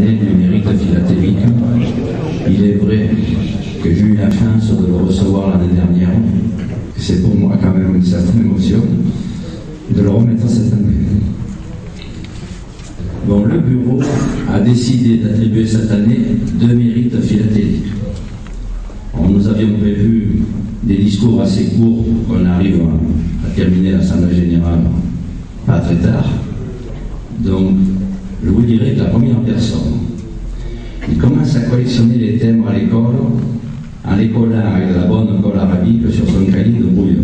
année du mérite philatélique. Il est vrai que j'ai eu la chance de le recevoir l'année dernière. C'est pour moi quand même une certaine émotion de le remettre cette année. Bon, le bureau a décidé d'attribuer cette année 2 mérites philatéliques. Nous avions prévu des discours assez courts, qu'on arrive à terminer l'Assemblée générale pas très tard. Donc, je vous dirais que la première personne, il commence à collectionner les timbres à l'école, en les collant avec de la bonne colle arabique sur son cahier de brouillon.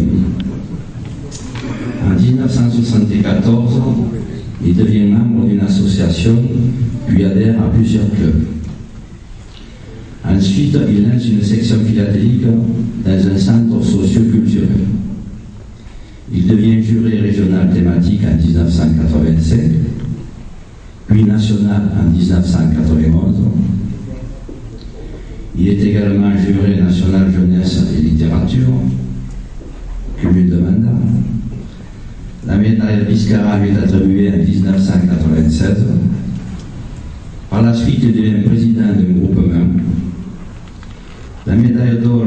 En 1974, il devient membre d'une association, puis adhère à plusieurs clubs. Ensuite, il lance une section philatélique dans un centre socio-culturel. Il devient juré régional thématique en 1985, puis national en 1991. Il est également juré national jeunesse et littérature, cumul de mandat. La médaille Biscara lui est attribuée en 1996. Par la suite, il devient président d'un groupement. La médaille d'or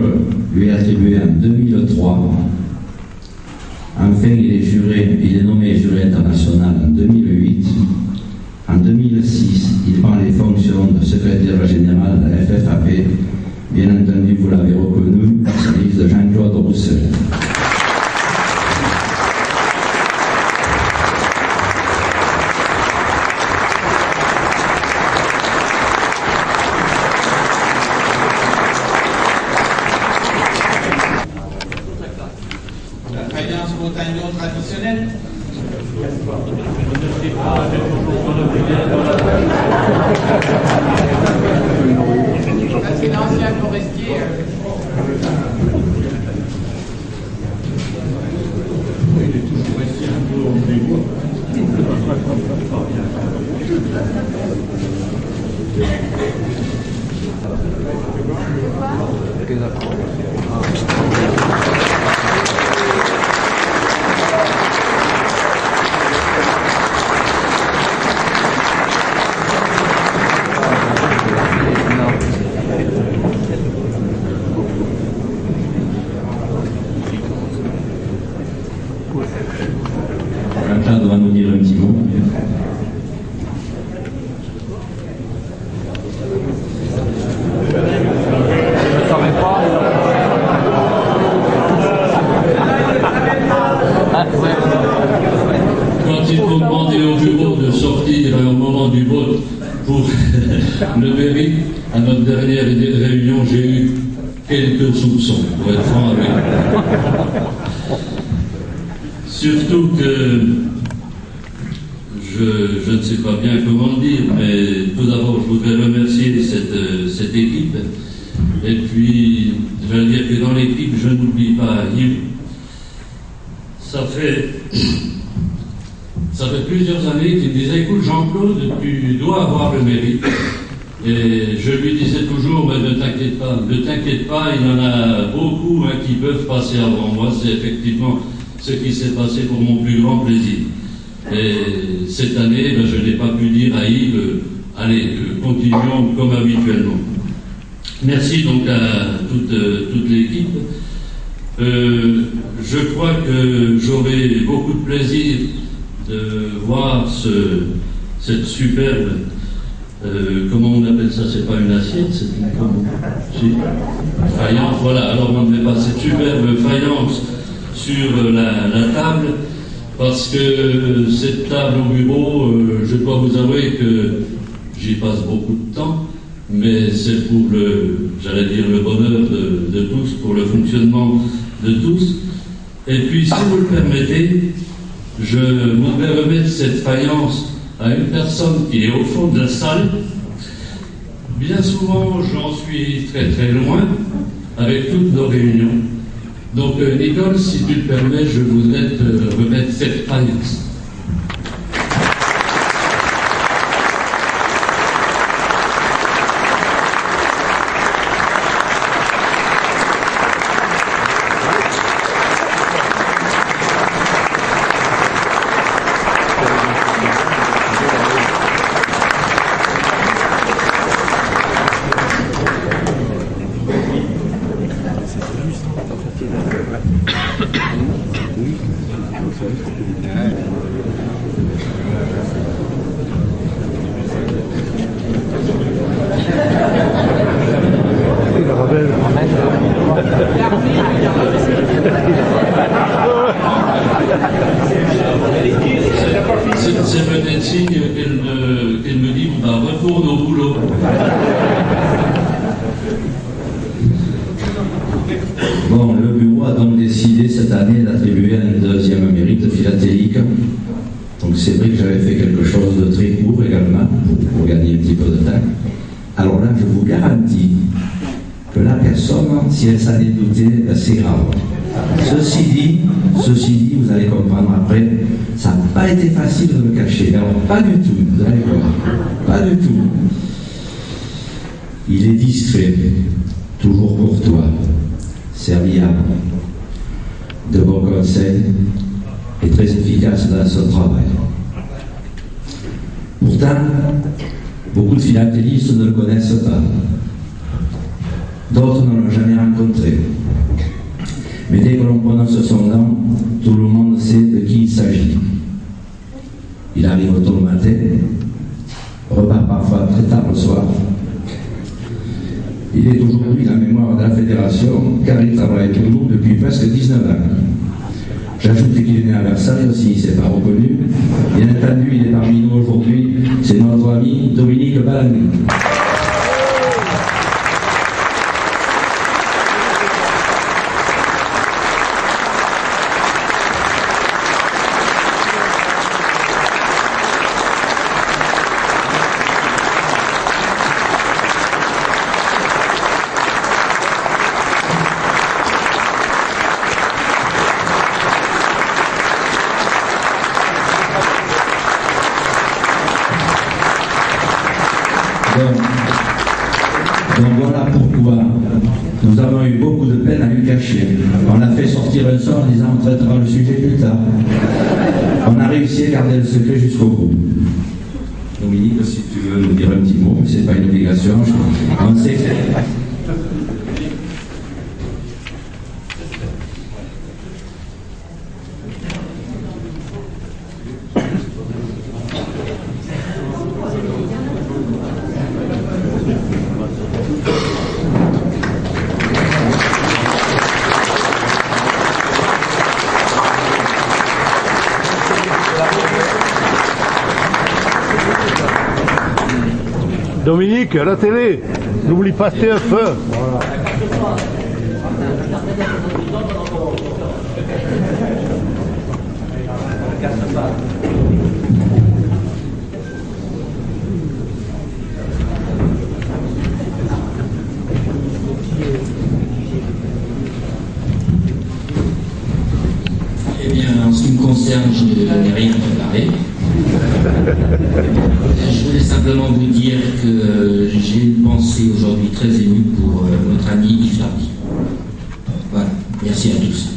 lui est attribuée en 2003. Enfin, il est nommé juré international en 2008. En 2006, il prend les fonctions de secrétaire général de la FFAP. Bien entendu, vous l'avez reconnu, il s'agit de Jean-Claude Roussel. Traditionnel. C'est l'ancien forestier. Quentin va nous dire un petit mot. Quand il faut demander au bureau de sortir au moment du vote pour le mérite, à notre dernière réunion, j'ai eu quelques soupçons, pour être franc avec vous. Surtout que je ne sais pas bien comment le dire, mais tout d'abord, je voudrais remercier cette équipe. Et puis, je veux dire que dans l'équipe, je n'oublie pas Yves. Ça fait plusieurs années qu'il me disait, écoute Jean-Claude, tu dois avoir le mérite. Et je lui disais toujours, mais ne t'inquiète pas, il y en a beaucoup qui peuvent passer avant moi. C'est effectivement ce qui s'est passé pour mon plus grand plaisir. Et cette année, je n'ai pas pu dire à Yves, allez, continuons comme habituellement. Merci donc à toute l'équipe. Je crois que j'aurai beaucoup de plaisir de voir cette superbe, comment on appelle ça, c'est pas une assiette, c'est une faïence, voilà, alors on ne met pas cette superbe faïence sur la table, parce que cette table au bureau, je dois vous avouer que j'y passe beaucoup de temps, mais c'est pour le bonheur de tous, pour le fonctionnement de tous. Et puis, si vous le permettez, je voudrais remettre cette faïence à une personne qui est au fond de la salle. Bien souvent, j'en suis très très loin avec toutes nos réunions. Donc, Nicole, si tu le permets, je voudrais te remettre cette faïence. retourne au boulot. Bon, le bureau a donc décidé cette année d'attribuer un deuxième mérite philatélique. Donc c'est vrai que j'avais fait quelque chose de très court également, pour gagner un petit peu de temps. Alors là, je vous garantis que la personne, si elle s'en est doutée, c'est grave. Ceci dit, vous allez comprendre après, ça n'a pas été facile de me cacher. Alors, pas du tout, vous allez voir. Pas du tout. Il est discret, toujours courtois, serviable, de bons conseils et très efficace dans son travail. Pourtant, beaucoup de philatélistes ne le connaissent pas. D'autres ne l'ont jamais rencontré. Mais dès que l'on prononce son nom, tout le monde sait de qui il s'agit. Il arrive tôt le matin, repart parfois très tard le soir. Il est aujourd'hui la mémoire de la fédération, car il travaille toujours depuis presque 19 ans. J'ajoute qu'il est né à Versailles aussi, il ne s'est pas reconnu. Bien entendu, il est parmi nous aujourd'hui, c'est notre ami Dominique Balagny. Donc voilà pourquoi nous avons eu beaucoup de peine à lui cacher. On a fait sortir un sort en disant on traitera le sujet plus tard. On a réussi à garder le secret jusqu'au bout. Dominique, si tu veux nous dire un petit mot, c'est pas une obligation. On sait que... Dominique, à la télé, n'oublie pas TF1. Voilà. Eh bien, en ce qui me concerne, je n'ai rien préparé. Je voulais simplement vous dire que j'ai une pensée aujourd'hui très émue pour notre ami Yves Tardy. Voilà, merci à tous.